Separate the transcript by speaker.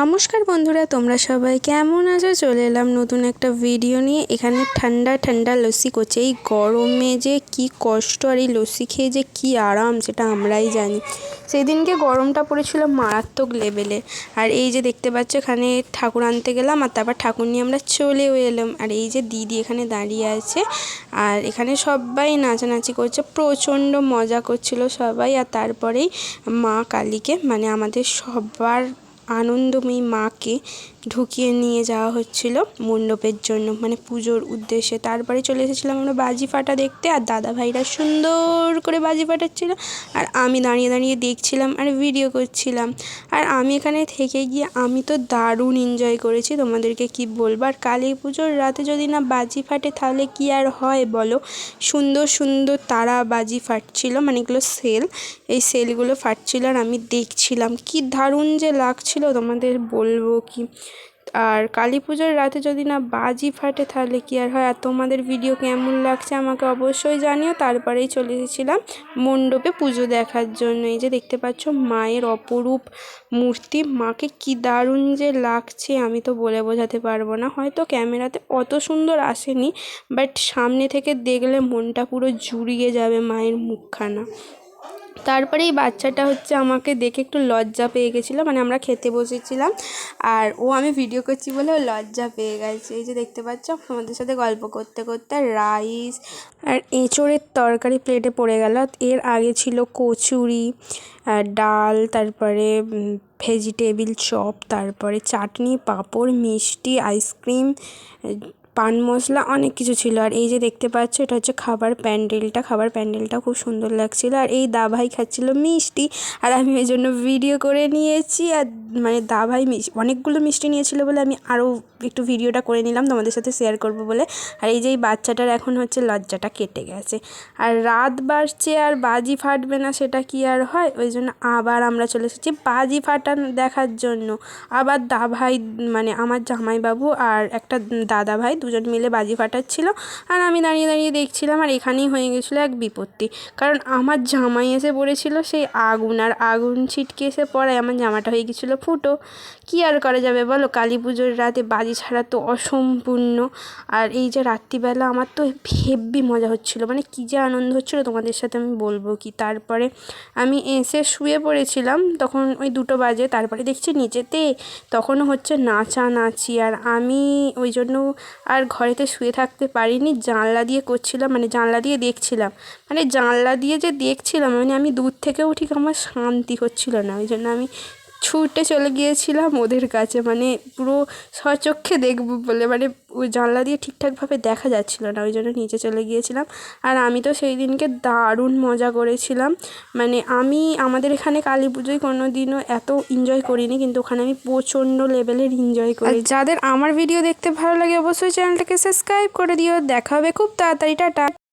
Speaker 1: নমস্কার বন্ধুরা, তোমরা সবাই কেমন আছো? চলে এলাম নতুন একটা ভিডিও নিয়ে। এখানে ঠান্ডা ঠান্ডা লস্যি করছে। এই গরমে যে কি কষ্ট, আর এই লস্যি খেয়ে যে কি আরাম সেটা আমরাই জানি। সেদিনকে গরমটা পড়েছিল মারাত্মক লেভেলে। আর এই যে দেখতে পাচ্ছ, এখানে ঠাকুর আনতে গেলাম আর তারপর ঠাকুর নিয়ে আমরা চলেও এলাম। আর এই যে দিদি এখানে দাঁড়িয়ে আছে, আর এখানে সবাই নাচানাচি করছে, প্রচণ্ড মজা করছিল সবাই। আর তারপরেই মা কালীকে, মানে আমাদের সবার আনন্দময়ী মাকে ঢুকিয়ে নিয়ে যাওয়া হচ্ছিল মণ্ডপের জন্য, মানে পুজোর উদ্দেশ্যে। তারপরে চলে এসেছিলাম আমরা বাজি ফাটা দেখতে, আর দাদা ভাইরা সুন্দর করে বাজি ফাটাচ্ছিল, আর আমি দাঁড়িয়ে দাঁড়িয়ে দেখছিলাম আর ভিডিও করছিলাম। আর আমি এখানে থেকে গিয়ে আমি তো দারুণ এনজয় করেছি, তোমাদেরকে কি বলবো। আর কালী পুজোর রাতে যদি না বাজি ফাটে তাহলে কি আর হয় বলো। সুন্দর সুন্দর তারা বাজি ফাটছিল, মানে এগুলো সেল, এই সেলগুলো ফাটছিল আর আমি দেখছিলাম, কি দারুণ যে লাগছিল তোমাদের বলবো কি। আর কালী পুজোর রাতে যদি না বাজি ফাটে তাহলে কি আর হয়। আর তোমাদের ভিডিও কেমন লাগছে আমাকে অবশ্যই জানিও। তারপরেই চলে এসেছিলাম মণ্ডপে পুজো দেখার জন্য। এই যে দেখতে পাচ্ছ মায়ের অপরূপ মূর্তি, মাকে কি দারুণ যে লাগছে আমি তো বলে বোঝাতে পারবো না। হয়তো ক্যামেরাতে অত সুন্দর আসেনি, বাট সামনে থেকে দেখলে মনটা পুরো জুড়িয়ে যাবে মায়ের মুখখানা। তারপরে এই বাচ্চাটা আমাকে দেখে একটু লজ্জা পেয়ে গেছিলো, মানে আমরা খেতে বসেছিলাম আর আমি ভিডিও করছি বলে ও লজ্জা পেয়ে গেছে। এই যে দেখতে পাচ্ছ আমাদের সাথে গল্প করতে করতে রাইস আর এঁচোড়ের তরকারি প্লেটে পড়ে গেল। এর আগে ছিল কচুরি, ডাল, তারপরে ভেজিটেবিল চপ, তারপরে চাটনি, পাঁপড়, মিষ্টি, আইসক্রিম, পান মশলা, অনেক কিছু ছিল। আর এই যে দেখতে পাচ্ছ এটা হচ্ছে খাবার প্যান্ডেলটা খুব সুন্দর লাগছিলো। আর এই দাভাই খাচ্ছিল মিষ্টি, আর আমি ওই জন্য ভিডিও করে নিয়েছি। আর মানে দাভাই অনেকগুলো মিষ্টি নিয়েছিল বলে আমি আরও একটু ভিডিওটা করে নিলাম তোমাদের সাথে শেয়ার করব বলে। আর এই যে এই বাচ্চাটার এখন লজ্জাটা কেটে গেছে। আর রাত বাজছে আর বাজি ফাটবে না সেটা কি আর হয়। ওই জন্য আবার আমরা চলে এসেছি বাজি ফাটান দেখার জন্য। আবার দাভাই, মানে আমার জামাইবাবু আর একটা দাদা ভাই, দুজন মিলে বাজি ফাটাচ্ছিল আর আমি দাঁড়িয়ে দাঁড়িয়ে দেখছিলাম। আর এখানেই হয়ে গেছিলো এক বিপত্তি, কারণ আমার জামাই এসে পড়েছিল সেই আগুন, আর আগুন ছিটকে এসে পড়ায় আমার জামাটা হয়ে গেছিলো ফুটো। কী আর করা যাবে বলো, কালী পুজোর রাতে বাজি ছাড়া তো অসম্পূর্ণ। আর এই যে রাত্রিবেলা আমার তো হেব্বি মজা হচ্ছিলো, মানে কী যে আনন্দ হচ্ছিলো তোমাদের সাথে আমি বলবো কি। তারপরে আমি এসে শুয়ে পড়েছিলাম, তখন ওই 2টো বাজে। তারপরে দেখছি নিচেতে তখনও নাচানাচি, আর আমি ওই জন্য আর ঘরেতে শুয়ে থাকতে পারিনি, জানলা দিয়ে করছিলাম, মানে জানলা দিয়ে দেখছিলাম, মানে জানলা দিয়ে যে দেখছিলাম, মানে আমি দূর থেকেও ঠিক আমার শান্তি হচ্ছিল না। ওই জন্য আমি ছুটে চলে গিয়েছিলাম ওদের কাছে, মানে পুরো স্বচক্ষে দেখব বলে, মানে ওই জানলা দিয়ে ঠিকঠাকভাবে দেখা যাচ্ছিল না, ওই জন্য নিচে চলে গিয়েছিলাম। আর আমি তো সেই দিনকে দারুণ মজা করেছিলাম, মানে আমাদের এখানে কালী পুজোয় কোনো দিনও এত এনজয় করিনি, কিন্তু ওখানে আমি প্রচণ্ড লেভেলের এনজয় করি। যাদের আমার ভিডিও দেখতে ভালো লাগে অবশ্যই চ্যানেলটাকে সাবস্ক্রাইব করে দিও। দেখা হবে খুব তাড়াতাড়ি, টাটা।